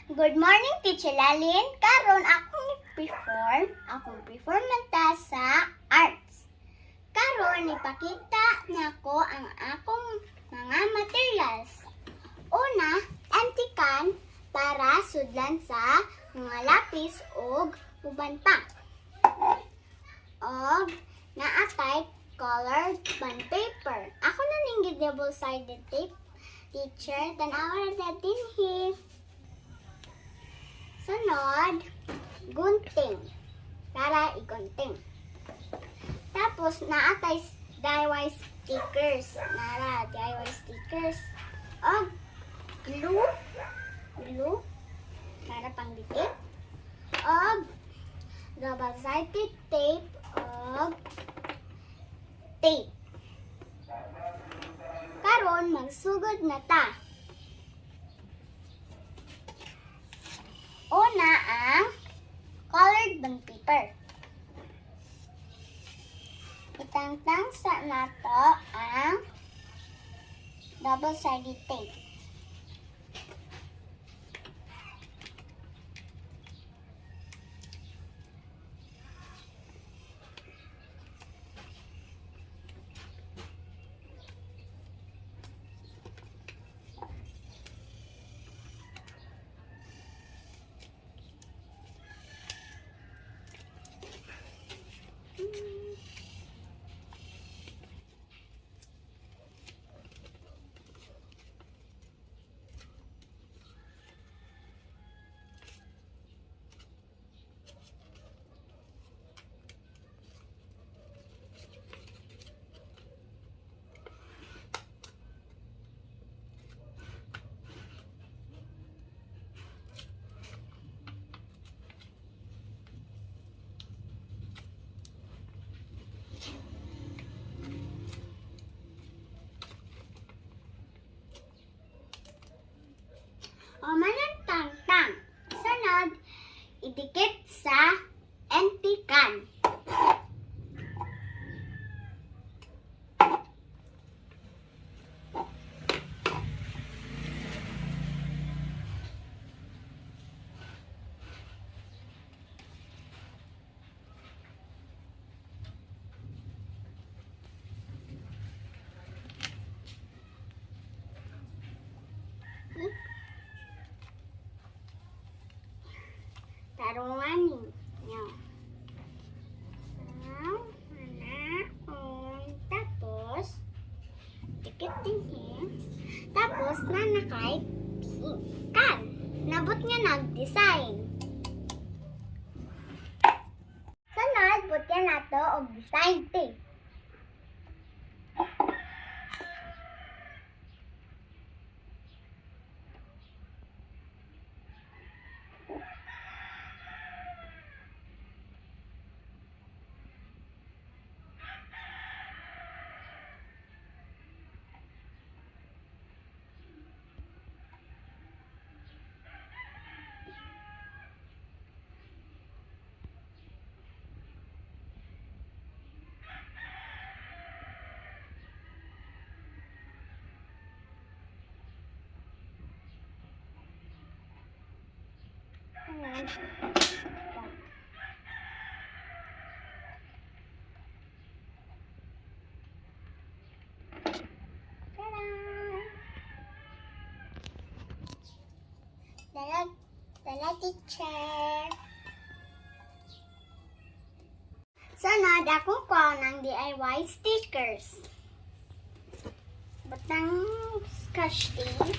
Good morning, Teacher Lalin. Karon akong perform nanta sa arts. Karon ipakita nako ang akong mga materials. Una, empty can para sudlan sa mga lapis ug uban pa. Og naatay colored bond paper. Ako na ning double-sided tape. Teacher, tanawa na dinhi. Sunod, gunting para igunting. Tapos, naatay DIY stickers. Nara, DIY stickers. O, glue para pangdikit. O, double-sided tape. O, tape. Karon, magsugod na ta. Una ang colored bond paper. Itangtang sa nato ang double-sided tape. O manantang-tang. Sunod, idikit sa empty can. Tarungan ninyo. Tapos, dikit din. Tapos, nanakay kan. Nabot nga nag-design. Sunod, butyan nato og design tape. Ayan. Dala, teacher. Sunod, ako ko ng DIY stickers. Batang scotch tape.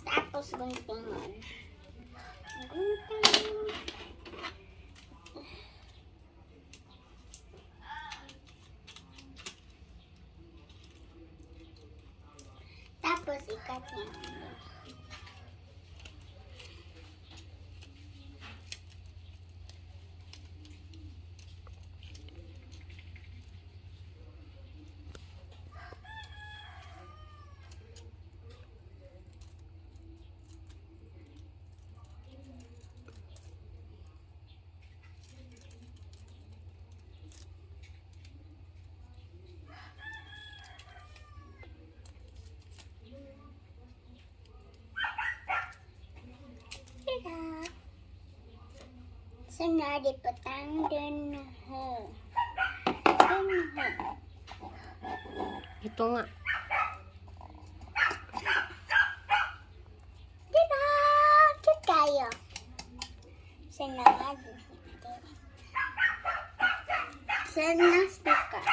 Tapos guntingan. Tapos ikat niya. Sunod, iputang din ho. Ito nga. Diba? Cute kayo. Sunod, sunod sticker.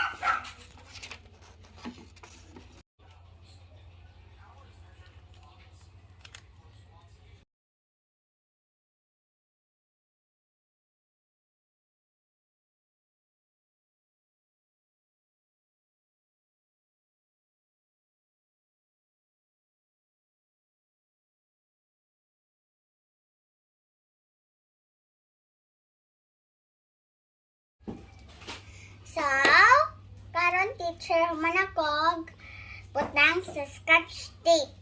So, karon teacher manakog butang sa scotch tape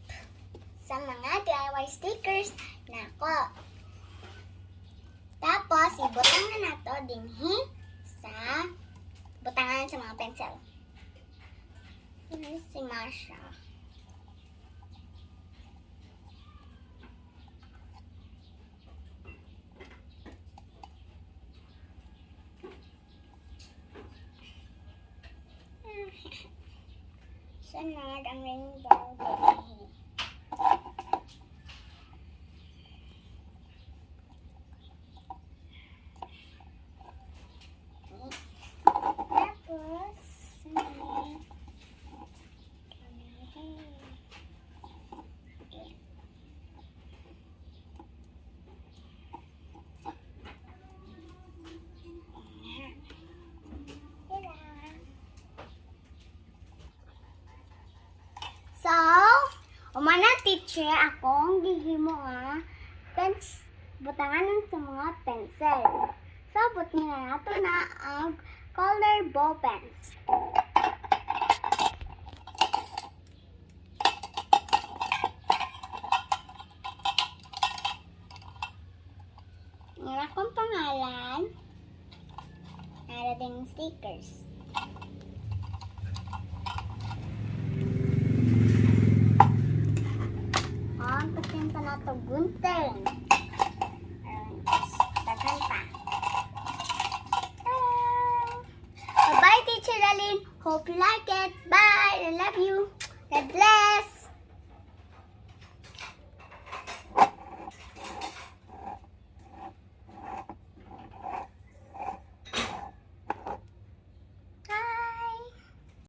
sa mga DIY stickers nako. Tapos ibutang na nato dinhi sa butangan sa mga pencil. Ini si Masha. Sunod ang rainbow baby. Tapos, sunod. So, umana teacher akong gihimo butangan ng sa mga pencil. So, buti na nato na ang color ball pens. Yan akong pangalan. Nara din stickers. Ang patinta na ito gunting. Daghan pa. Bye-bye, Teacher Lalin. Hope you like it. Bye. I love you. God bless.